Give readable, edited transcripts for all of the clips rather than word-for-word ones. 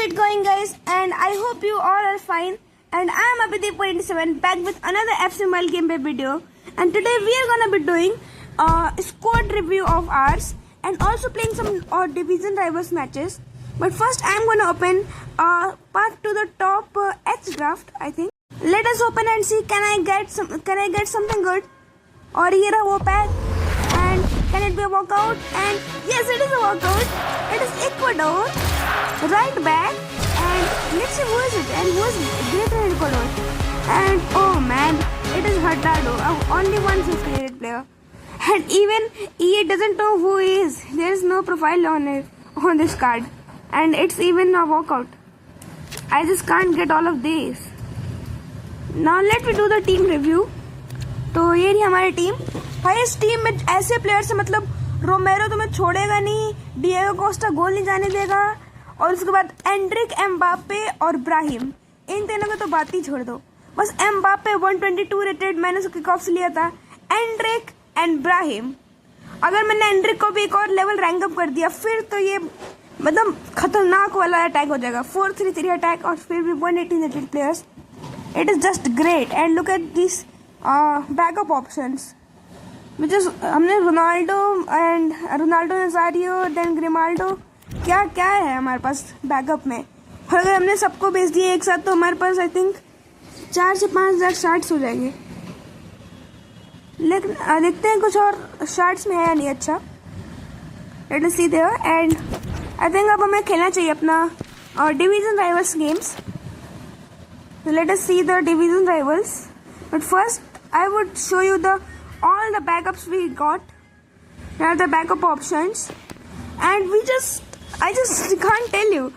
it going, guys? And I hope you all are fine. And I am Abhideep27 back with another FC Mobile gameplay video. And today we are gonna be doing a squad review of ours and also playing some division rivals matches. But first I am gonna open path to the top H draft. I think. Let us open and see. Can I get something good? Or here a pack. And can it be a walkout? And yes, it is a walkout. It is Ecuador. Right back. And let's see who is it. And who is greater in Ecuador? And oh man, it is Hurtado. Only 158 player. And even EA doesn't know who he is. There is no profile on it, on this card. And it's even a walkout. I just can't get all of these. Now let me do the team review. तो ये रही हमारी team. भाई इस team में ऐसे players हैं, मतलब रोमेरो तुम्हें छोड़ेगा नहीं, डिएगो कोस्टा गोल नहीं जाने देगा, और उसके बाद एंड्रिक, एम्बापे और ब्राहिम, इन तीनों को तो बात ही छोड़ दो. बस एम्बापे 122 रेटेड, मैंने उसको किक ऑफ से लिया था. एंड्रिक एंड ब्राहिम, अगर मैंने एंड्रिक को भी एक और लेवल रैंक अप कर दिया फिर तो ये मतलब खतरनाक वाला अटैक हो जाएगा. 4-3-3 अटैक और फिर भी 118 rated players. It is just great. And look at this backup options, which is हमने रोनाल्डो नजारियो देन ग्रिमाल्डो, क्या क्या है हमारे पास बैकअप में. और अगर हमने सबको भेज दिए एक साथ तो हमारे पास आई थिंक 4 से 5 हज़ार शार्ट्स हो जाएंगे. लेकिन देखते हैं कुछ और शार्ट्स में है या नहीं. अच्छा, let us see there. And I think अब हमें खेलना चाहिए अपना division rivals games. Let us see the division rivals. But first I would show you all the backups we got. Here are the backup options, and I just can't tell you.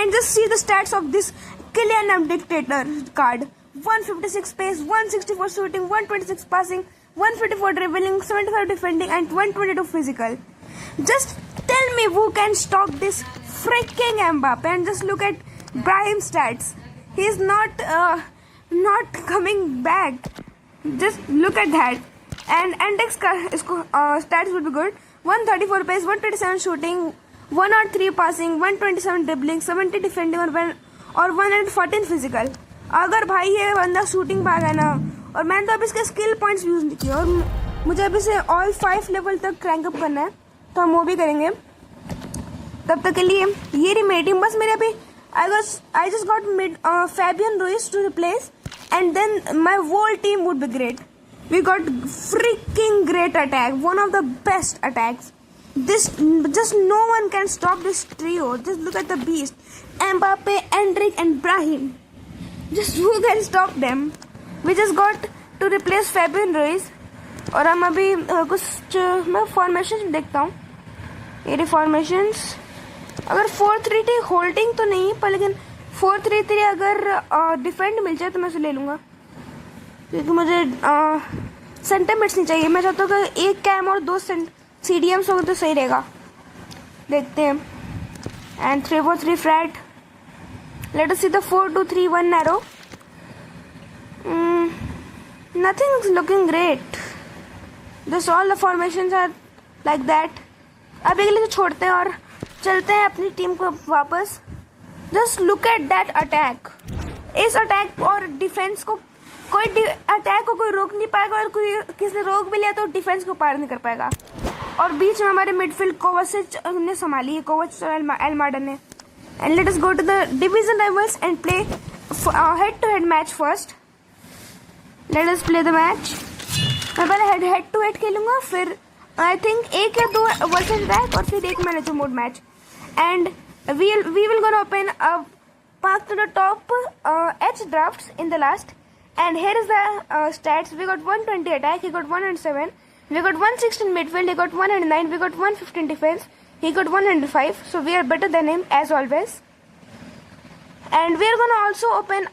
And just see the stats of this Kylian Dictator card. 156 pace, 164 shooting, 126 passing, 154 dribbling, 75 defending, and 122 physical. Just tell me who can stop this freaking Mbappe. And just look at Brahim's stats. He's not coming back. Just look at that. And Index stats would be good. 134 pace, 127 shooting, 103 passing, 127 dribbling, 70 defending और 114 physical. अगर भाई ये बंदा shooting भाग है ना, और मैंने तो अभी इसके स्किल पॉइंट्स यूज नहीं किए, और मुझे अभी से ऑल 5 लेवल तक क्रैंक अप करना है, तो हम वो भी करेंगे. तब तक के लिए ये रही मेरी टीम. बस मेरे अभी I just got Fabian Ruiz to replace, and then my whole team would be great. We got freaking great attack, one of the best attacks. Just no one can stop this trio. Just look at the beast. Mbappe, Endrick and Brahim. Just who can stop them? We just got to replace Fabian Ruiz. और हम अभी कुछ मैं formation देखता हूँ. ये formations अगर 4-3-3 holding तो नहीं, पर लेकिन 4-3-3 अगर डिफेंड मिल जाए तो मैं उसे ले लूँगा, क्योंकि मुझे सेंटरमिड्स नहीं चाहिए. मैं चाहता हूँ कि एक कैम और 2 CDMs हो तो सही रहेगा. देखते हैं. And 3-4-3 flat. Let us see the 4-2-3-1 narrow. Nothing is looking great. This all the formations are like that. अभी के लिए तो छोड़ते हैं और चलते हैं अपनी टीम को वापस. Just look at that attack. इस अटैक और डिफेंस को अटैक को कोई रोक नहीं पाएगा, और कोई किसी ने रोक भी लिया तो डिफेंस को पार नहीं कर पाएगा. और बीच में हमारे मिडफील्ड कोवाचिच ने संभाली है, कोवाचिच और एल्माडा ने. And let us go to the division rivals and play head to head match first. Let us play the match. मैं पहले हेड टू हेड खेलूंगा, फिर आई थिंक 1 या 2 वर्सेस अटैक, और फिर 1 manager mode match. And we will gonna open a path to the top H drafts in the last. And here is the stats. We got 120 attack, he got 107. We got 116 midfield, he got 109. We got 115 defense, he got 105. So we are better than him as always. And we are gonna also open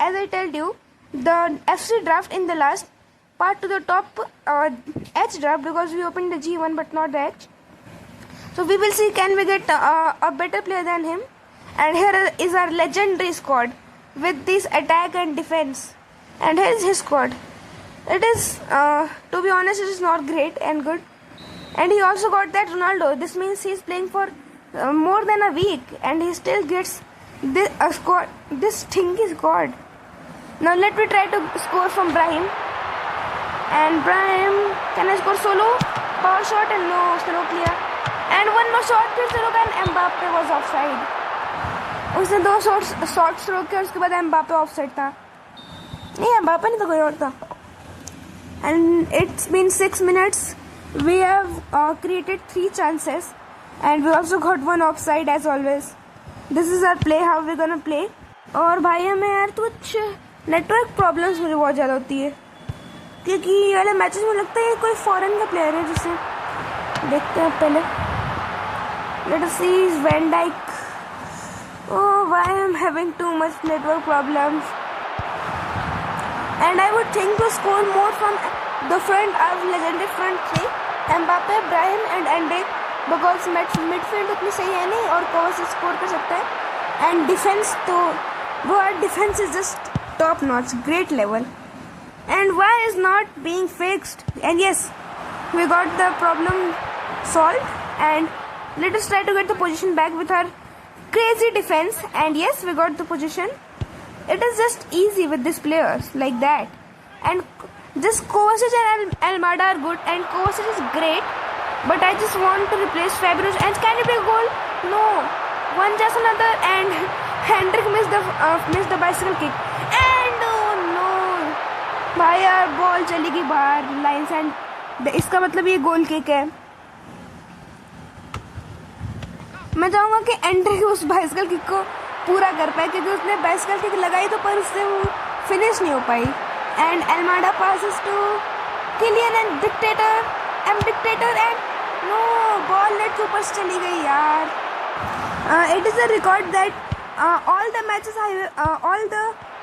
as I told you, the FC draft in the last part to the top H draft, because we opened the G1 but not the H. So we will see can we get a better player than him. And here is our legendary squad with this attack and defense. And here is his squad. It is, to be honest, it is not great and good. And he also got that Ronaldo. This means he is playing for more than a week, and he still gets this stinky squad. Now let me try to score from Brahim. And Brahim, can I score solo? Power shot and no, उसने रोक लिया. And one more shot फिर से रोका and Mbappe was offside. उसने 2 shots रोके और उसके बाद Mbappe offside था. नहीं, Mbappe नहीं था, कोई और था. And it's been 6 minutes. We have created 3 chances. And we also got 1 offside as always. This is our play, how we're gonna play. और भाई हमें यार कुछ नेटवर्क प्रॉब्लम्स मुझे बहुत ज़्यादा होती है, क्योंकि ये वाले मैचेस में लगता है कोई फॉरेन का प्लेयर है. जिसे देखते हैं पहले. Let us see van Dijk. Oh, why I am having too much network problems. And I would think to score more from the front of legendary front 3, Mbappe, Brahim and Endrick, because midfield उतनी सही है नहीं और कोवासिच score कर सकता है. And defence तो वो defence is just top notch, great level. And why is not being fixed? And yes, we got the problem solved. And let us try to get the position back with our crazy defense. And yes, we got the position. It is just easy with these players like that. And just Kovacic and Almada are good, and Kovacic is great, but I just want to replace Fabregas. And can it be a goal? No. One just another, and Hendrik missed the bicycle kick. And oh no, भाई यार ball चली गई बाहर line से. इसका मतलब ये goal kick है. मैं चाहूँगा कि एंड्रिक उस बाइसिकल किक को पूरा कर पाए, क्योंकि उसने बाइसिकल किक लगाई तो पर उससे वो फिनिश नहीं हो पाई. And Almada passes to Kylian and Dictator and no, ball net के ऊपर से चली गई यार. It is a record that all the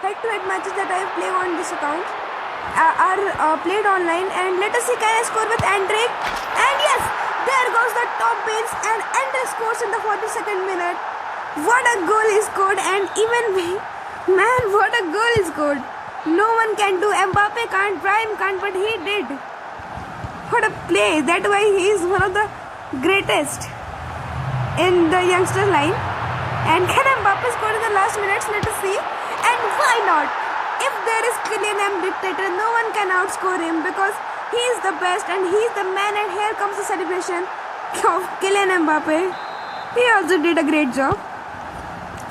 head-to-head matches that I play on this account are played online. And let us see, can I score with Endrick? And yes, there goes the top bins, and Endrick scores in the 42nd minute. What a goal he scored, and even me, man, what a goal he scored. No one can do. Mbappe can't, Brahim can't, but he did. What a play. That's why he is one of the greatest in the youngster line. And can Mbappe score in the last minutes? Let us see. And why not? If there is Kylian and Dictator, no one can outscore him, because he is the best and he is the man. And here comes the celebration of Kylian Mbappe. He also did a great job.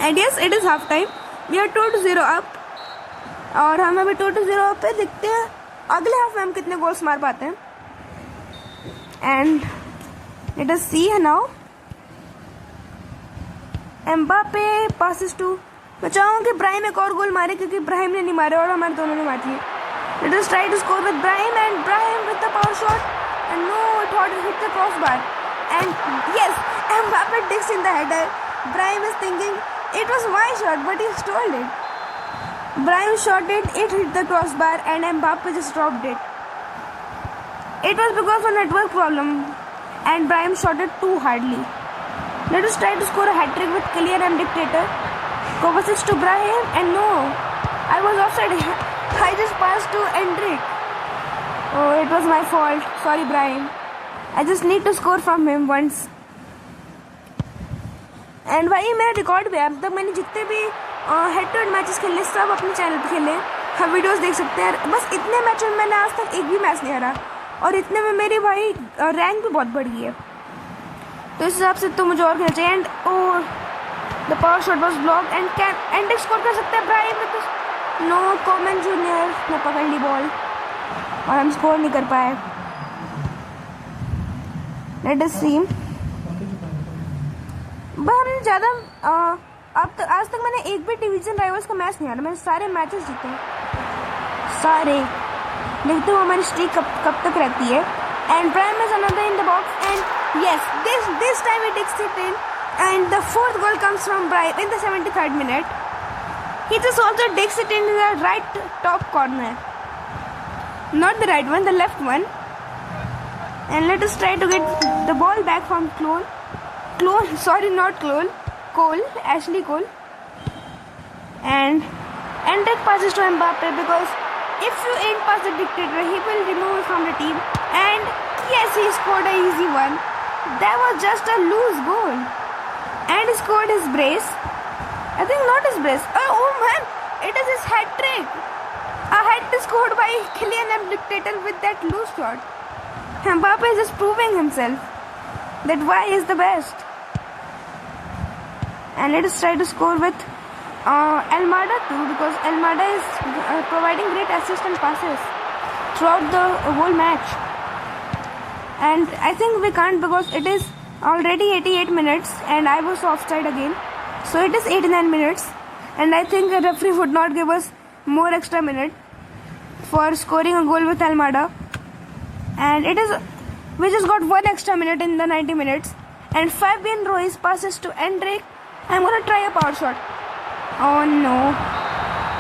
And yes, it is half time. We are 2-0 up. और हम अभी 2-0 up पे. देखते हैं अगले half में हम कितने गोल्स मार पाते हैं. And let us see now. Mbappe passes to, मैं चाहूँगा कि ब्राहिम एक और गोल मारे, क्योंकि ब्राहिम ने नहीं मारे और हमारे दोनों ने मार दिए. Let us try to score with Brahim, and Brahim with the power shot, and no, it hit the crossbar. And yes, Mbappe digs in the header. Brahim is thinking it was my shot, but he stole it. Brahim shot it hit the crossbar, and Mbappe just dropped it. It was because of a network problem, and Brahim shot it too hardly. Let us try to score a hat-trick with Kylian and Dictator. Kovacic to Brahim, and no, I was offside. I just passed to Endrick. Oh, it was my fault. Sorry, Brahim. I just need to score from him once. And भाई मेरा record भी है. अब तक मैंने जितने भी head to head matches खेले सब अपने चैनल पे खेले. हम वीडियोस देख सकते हैं. बस इतने मैचों में मैंने आज तक एक भी मैच नहीं हारा, और इतने में मेरी भाई रैंक भी बहुत बढ़ गई है. तो इस हिसाब से तो मुझे और खेलना चाहिए. And oh, the power shot was block. And can Endrick score कर सकते हैं. ब्राहिम नो, कोमन जूनियर ने पकड़ ली बॉल और हम स्कोर नहीं कर पाए. लेट अस सी. हमने ज़्यादा अब तक आज तक मैंने एक भी डिवीजन राइवल्स का मैच नहीं हारा. मैंने सारे मैचेस जीते हैं, सारे. देखते हो हमारी स्ट्रीक कब तक रहती है. And Brahim is another in the box, and yes, this time he takes it in, and the 4th goal comes from Brahim in the 73rd minute. He just also digs it in the right top corner, not the right one, the left one. And let us try to get the ball back from Cole. Ashley Cole. And Endrick passes to Mbappe, because if you ain't pass the Dictator, he will remove it from the team. And yes, he scored an easy one. That was just a loose goal. and scored his brace. I think not his brace. Oh man, it is his hat trick. A hat scored by Kylian Dictator with that loose shot. Mbappe is just proving himself that why he is the best. And let us try to score with Almada too, because Almada is providing great assists and passes throughout the whole match. And I think we can't because it is already 88 minutes and I was offside again. So it is 89 minutes and I think the referee would not give us more extra minute for scoring a goal with Almada. And we just got 1 extra minute in the 90 minutes. And Fabian Ruiz passes to Endrick. I'm gonna try a power shot. Oh no.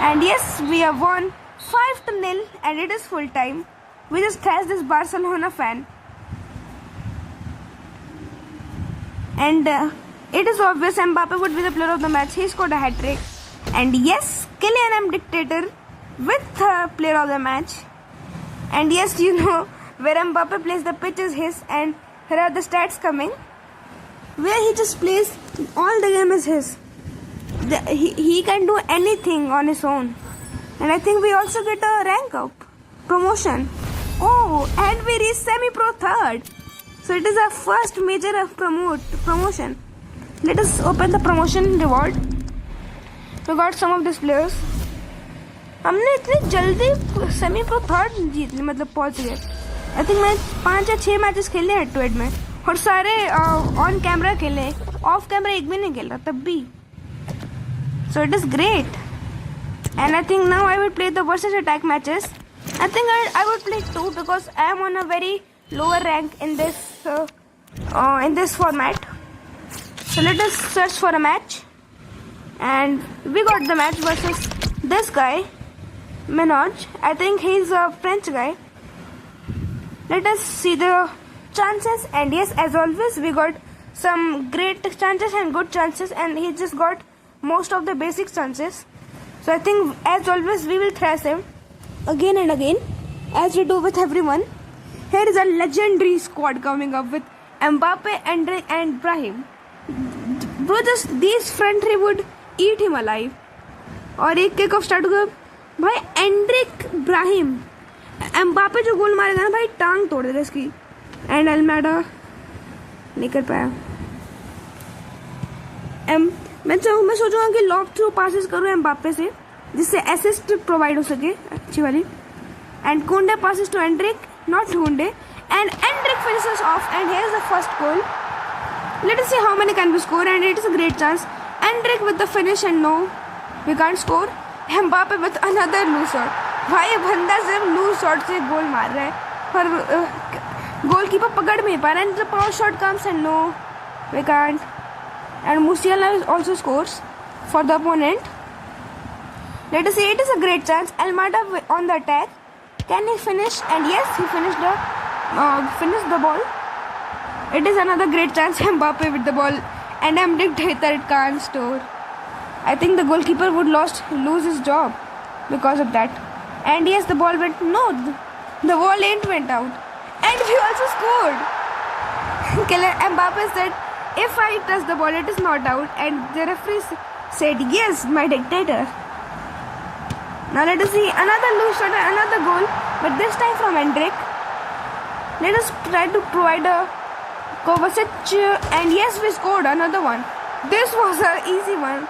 And yes, we have won 5-0 and it is full time. We just thrashed this Barcelona fan. And it is obvious Mbappe would be the player of the match. He scored a hat trick. And yes, Kylian Dictator with player of the match. And yes, you know, where Mbappe plays, the pitch is his and here are the stats coming. Where he just plays, all the game is his. He can do anything on his own. And I think we also get a rank up, promotion. Oh, and we reach semi-pro 3rd. So it is our first major promotion. Let us open the promotion reward. We got some of these players. हमने इतनी जल्दी semi pro 3rd जीत ली, मतलब पहुंच गए. I think मैं 5 या 6 matches खेले head to head में और सारे ऑन कैमरा खेले, ऑफ कैमरा एक भी नहीं खेल रहा तब भी. So it is great. And I think now I will play the versus attack matches. I think I would play 2 because I am on a very lower rank in this format. So let us search for a match, and we got the match versus this guy Manoj. I think he's a French guy. Let us see the chances, and yes, as always we got some great chances and good chances, and he just got most of the basic chances. So I think as always we will thrash him again and again as we do with everyone. Here is a legendary squad coming up with Mbappe, Endrick and Brahim. Bro, just these front three would eat him alive. और एक kick off start होगा भाई. Anrich, Brahim, Mbappe जो गोल मारेगा ना भाई, टांग तोड़ देगा इसकी. एंड अल्मेडा नहीं कर पाया. मैं सोचूंगा कि लॉब थ्रू पासेस करूँ एम्बापे से जिससे असिस्ट प्रोवाइड हो सके अच्छी वाली. And Kounde passes to Endrick, not Koundé, and Endrick finishes off, and here's the first goal. Let us see how many can we score, and it is a great chance. Endrick with the finish, and no, we can't score. Mbappe with another loose shot. भाई बंदा सिर्फ loose shot से गोल मार रहा है पर goalkeeper पकड़ नहीं पा रहा है. The power shot comes and no, we can't. And Musiala also scores for the opponent. Let us see, it is a great chance. Almada on the attack. Can he finish? And yes, he finished the ball. It is another great chance. Mbappe with the ball, and I'm dictator. It can't score. I think the goalkeeper would lose his job because of that. And yes, the ball went no. The ball went out, and we also scored. Mbappe said, "If I touch the ball, it is not out." And the referee said, "Yes, my dictator." Now let us see another loose shot and another goal, but this time from Endrick. Let us try to provide a Kovacic, and yes, we scored another one. This was an easy one,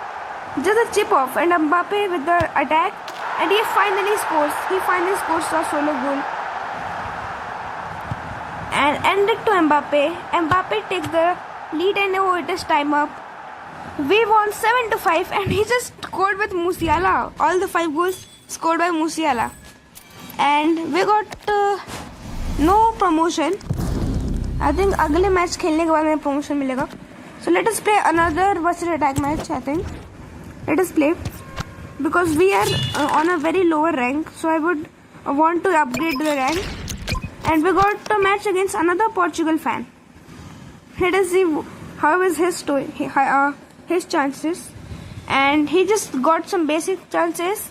just a chip off, and Mbappe with the attack, and he finally scores. He finally scores a solo goal. And Endrick to Mbappe. Mbappe takes the lead, and oh, it is time up. We won 7-5, and he just scored with Musiala. All the 5 goals scored by Musiala. And we got no promotion. I think अगले match खेलने के बाद हमें promotion मिलेगा. So let us play another versus attack match. I think let us play because we are on a very lower rank. So I would want to upgrade the rank. And we got a match against another Portugal fan. Let us see how is his story, his chances. And he just got some basic chances.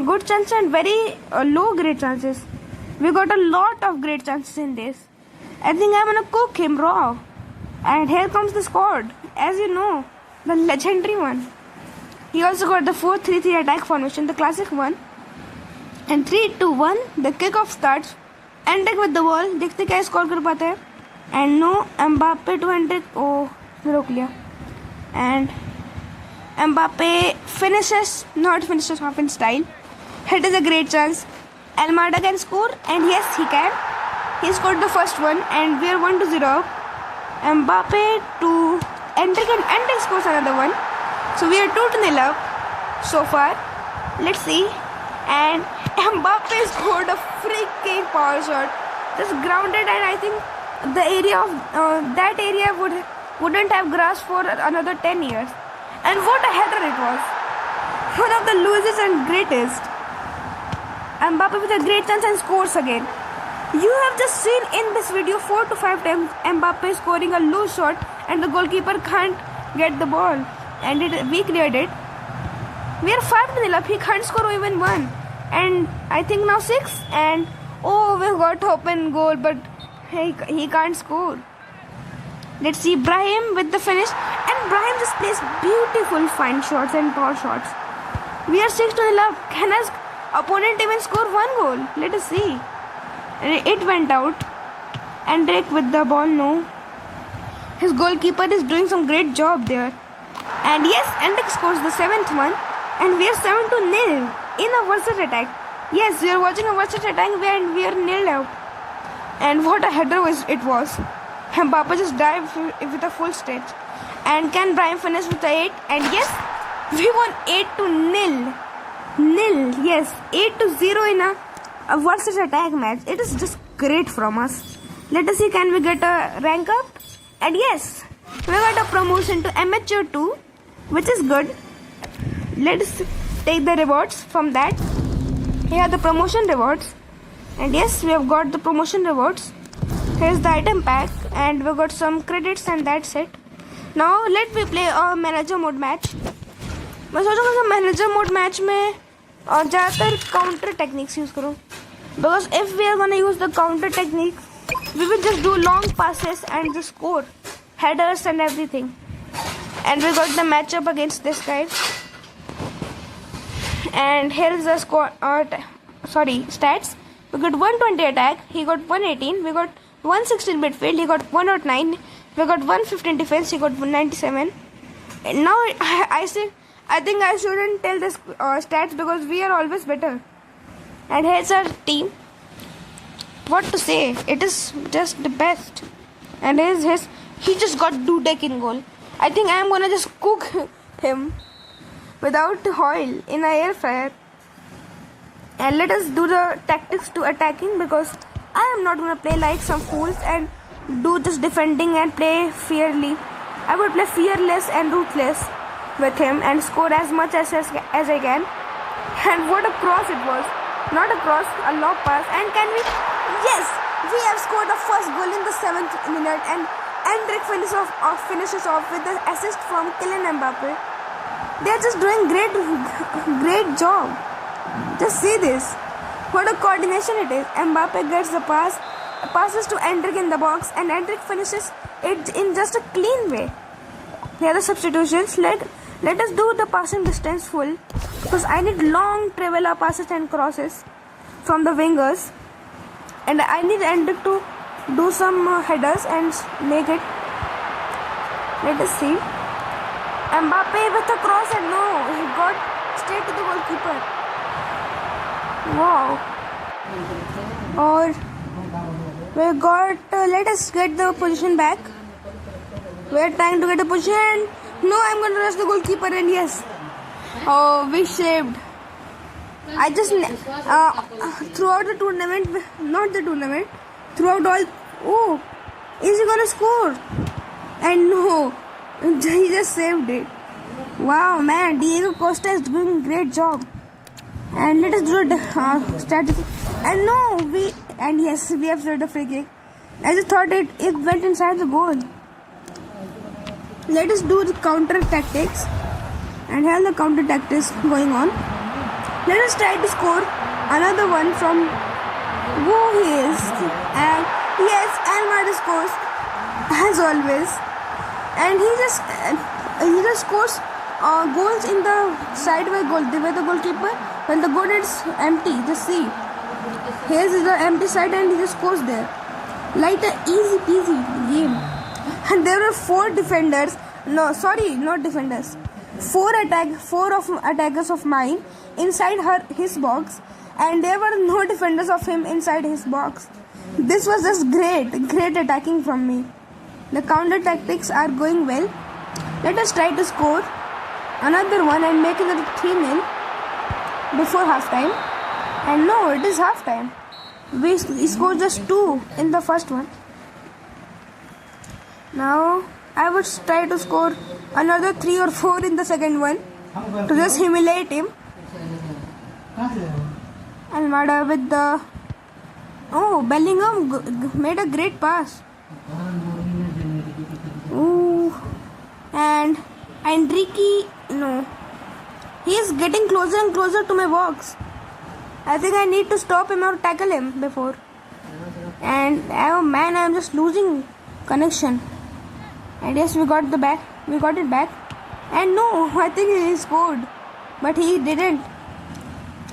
Good chances and very low grade chances. We got a lot of great chances in this. I think I'm gonna cook him raw. And here comes the squad. as you know, the legendary one. He also got the 4-3-3 attack formation, the classic one. And 3-2-1, the kickoff starts. Endrick with the ball. देखते क्या score कर पाते हैं. And no, Mbappe to Endrick. Oh, रोक लिया. And Mbappe finishes half in style. It is a great chance. Almada can score, and yes, he can. He scored the first one, and we are 1-0 up. Mbappe to Endrick, and Endrick scores another one. So we are 2-0 up so far. Let's see. And Mbappe scored a freaking power shot. Just grounded, and I think the area of that area wouldn't have grass for another 10 years. And what a header it was! One of the loosest and greatest. Mbappe with a great chance and scores again. You have just seen in this video 4 to 5 times Mbappe scoring a loose shot and the goalkeeper can't get the ball. And we cleared it. We are 5-0 up. He can't score even one. And I think now 6. And oh, we got open goal, but he can't score. Let's see Brahim with the finish. And Brahim just plays beautiful fine shots and power shots. We are 6-0 up. Can his opponent even score one goal? Let us see. It went out. Endrick with the ball, no. His goalkeeper is doing some great job there. And yes, Endrick scores the 7th one. And we are 7-0 in a versus attack. Yes, we are watching a versus attack and we are 0 out. And what a header it was. Mbappe just dived with a full stretch. And can Brahim finish with the 8? And yes, we won 8-0. Yes, 8-0 in a versus attack match. It is just great from us. Let us see, can we get a rank up? And yes, we got a promotion to Amateur 2, which is good. Let's take the rewards from that. Here are the promotion rewards. And yes, we have got the promotion rewards. Here's the item pack. And we got some credits and that's it. Now let me play a manager mode match. मैं सोचूंगा कि manager mode match में ज़्यादातर counter techniques use करूँ. Because if we are gonna use the counter technique, we will just do long passes and just score headers and everything. And we got the matchup against this guy. And here is the score. Stats. We got 120 attack. He got 118. We got 116 midfield. He got 109. We got 115 defense. He got 197. And now I think I shouldn't tell this stats because we are always better. And here's our team. What to say? It is just the best. And he just got Dudek in goal. I think I am gonna just cook him without oil in an air fryer. And let us do the tactics to attacking because I am not gonna play like some fools and do just defending and play fairly. I would play fearless and ruthless with him and score as much as I can. And what a cross it was. Not a cross, a lob pass. And can we? Yes! We have scored the first goal in the 7th minute and Endrick finishes off with the assist from Kylian Mbappe. They are just doing great job. Just see this. What a coordination it is. Mbappe gets the passes to Endrick in the box and Endrick finishes it in just a clean way. Here are the substitutions. Let us do the passing distance full because I need long traveler passes and crosses from the wingers. And I need Endrick to do some headers and make it. Let us see. Mbappe with a cross and no, he got straight to the goalkeeper. Wow. Or we got, let us get the position back. We are trying to get a position. No, I'm going to rush the goalkeeper and yes. Oh, we saved. I just, throughout the tournament, throughout all, oh, is he going to score? And no, he just saved it. Wow, man, Diego Costa is doing a great job. And let us do the strategy. And no, yes, we have scored a free kick. I just thought it went inside the goal. Let us do the counter tactics. And here are the counter tactics going on. Let us try to score another one from who he is. And yes, Almada scores as always. and he just scores goals in the sideway goal where the goalkeeper, when the goal is empty. Just see, here is the empty side and he just scores there like a easy peasy game. And there were four defenders, no sorry, not defenders, four attackers of mine inside his box, and there were no defenders of him inside his box. This was just great attacking from me. The counter tactics are going well. Let us try to score another one and make it 3-0 before halftime. And no, it is halftime. We scored just 2 in the first one. Now I would try to score another 3 or 4 in the second one to just humiliate him. Almada with the Bellingham made a great pass. Ooh, and Enrique, no, he is getting closer and closer to my box. I think I need to stop him or tackle him before. And oh man, I am just losing connection. And yes, we got it back. And no, I think he scored, but he didn't.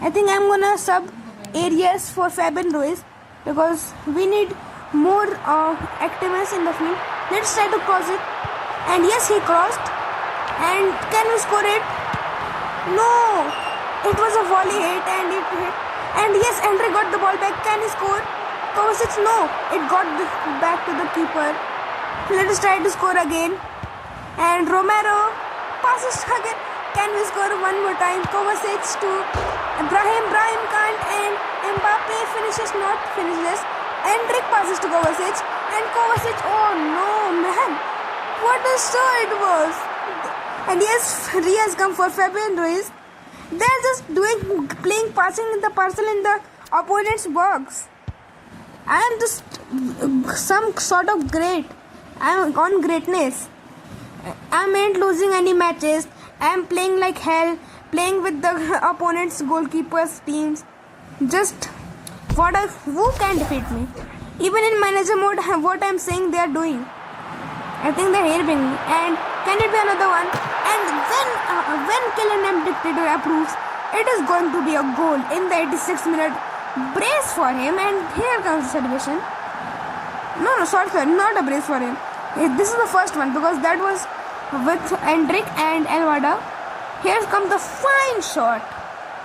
I think I'm gonna sub areas for Fabian Ruiz because we need more activeness in the field. Let's try to cross it. And yes, he crossed. And can we score it? No! It was a volley hit and it hit. And yes, Andre got the ball back. Can he score? Kovacic, no. It got back to the keeper. Let us try to score again. And Romero passes again. Can we score one more time? Kovacic to Brahim can't, and Mbappe not finishes. Endrick passes to Kovacic, and Kovacic, oh no man, what a shot it was. And yes, Riaz come for Fabian Ruiz. They're just playing passing in the parcel in the opponent's box. I am just some sort of great. I am on greatness. I ain't losing any matches. I am playing like hell, playing with the opponent's goalkeepers teams. Just who can defeat me? Even in manager mode, what I am saying they are doing. I think they're helping me. And can it be another one? And when Kylian M dictator approves, it is going to be a goal in the 86th minute. Brace for him, and here comes the celebration. No, sorry, not a brace for him. This is the first one because that was with Endrick and Almada. Here comes the fine shot.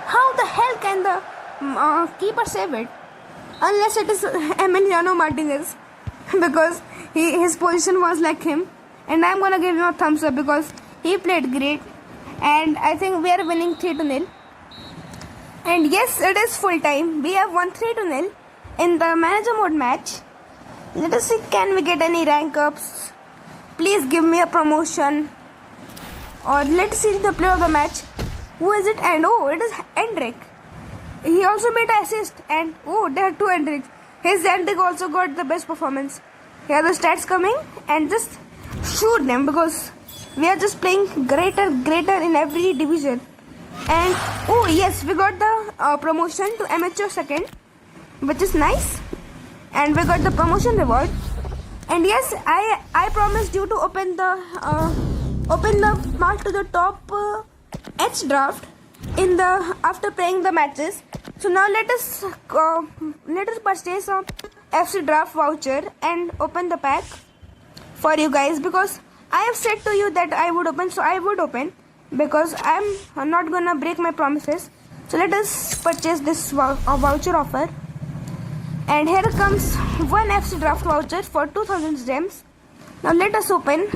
How the hell can the keeper save it? Unless it is Emiliano Martinez, because his position was like him. And I'm gonna give him a thumbs up because he played great. And I think we are winning 3-0. And yes, it is full time. We have won 3-0 in the manager mode match. Let us see, can we get any rank ups? Please give me a promotion. Or let's see the player of the match. Who is it? And oh, it is Endrick. He also made an assist. And oh, there are 2 Endricks. His Endrick also got the best performance. Here are the stats coming. And just shoot them because we are just playing greater in every division. And oh yes, we got the promotion to amateur second, which is nice. And we got the promotion reward. And yes, I promised you to open the path to the top H draft after playing the matches. So now let us purchase a FC draft voucher and open the pack for you guys, because I have said to you that I would open, so I would open because I'm not gonna break my promises. So let us purchase this voucher offer. And here comes one FC draft voucher for 2000 gems. Now let us open.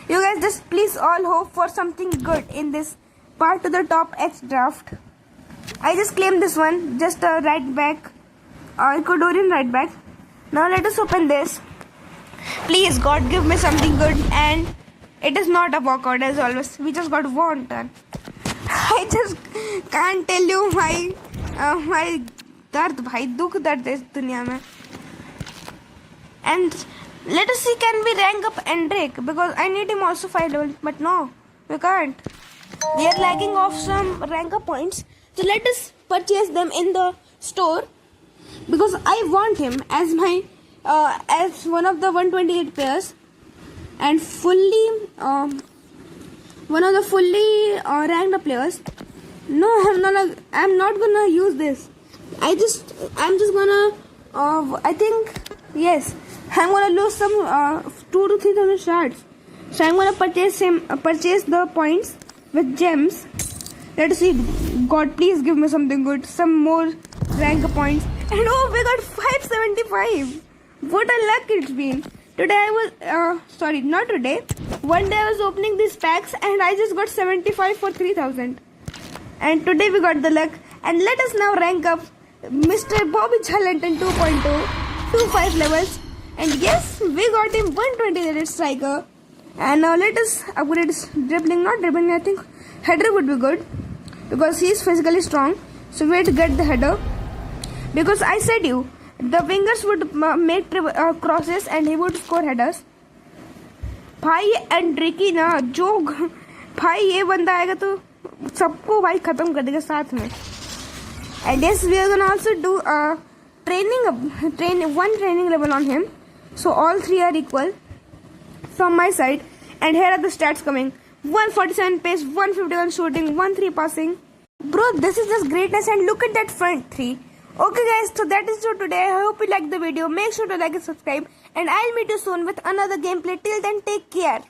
You guys just please all hope for something good in this part to the top H draft. I just claimed this one, just a right back, Ecuadorian right back. Now let us open this. Please God, give me something good. And it is not a walkout as always. We just got one turn. I just can't tell you my दर्द भाई, दुख दर्द इस दुनिया में. And let us see, can we rank up Endrick, because I need him also 5 level, but no, we can't. We are lagging off some rank up points. So let us purchase them in the store because I want him as my as one of the 128 players. and fully one of the fully ranked players. No, I'm not gonna use this. I'm just gonna I think, yes, I'm gonna lose some 2 to 3,000 shards. So I'm gonna purchase the points with gems. Let's see. God, please give me something good, some more rank points. And oh, we got 575. What a luck it's been. Today I was sorry, not today. One day I was opening these packs and I just got 75 for 3,000. And today we got the luck. And let us now rank up Mr. Bobby Charlton 2.2, 25 levels. And yes, we got him 120 rated striker. And now let us upgrade his dribbling. Not dribbling, I think header would be good, because he is physically strong. So we have to get the header, because I said you, the wingers would make crosses and he would score headers. भाई एंड्रिकी ना जो भाई ये बंदा आएगा तो सबको भाई खत्म कर देगा साथ में. And yes, we are gonna also do one training level on him. So all 3 are equal from my side. And here are the stats coming: 147 pace, 151 shooting, 13 passing. Bro, this is just greatness. And look at that front 3. Okay guys, so that is it today. I hope you liked the video. Make sure to like and subscribe. And I'll meet you soon with another gameplay. Till then, take care.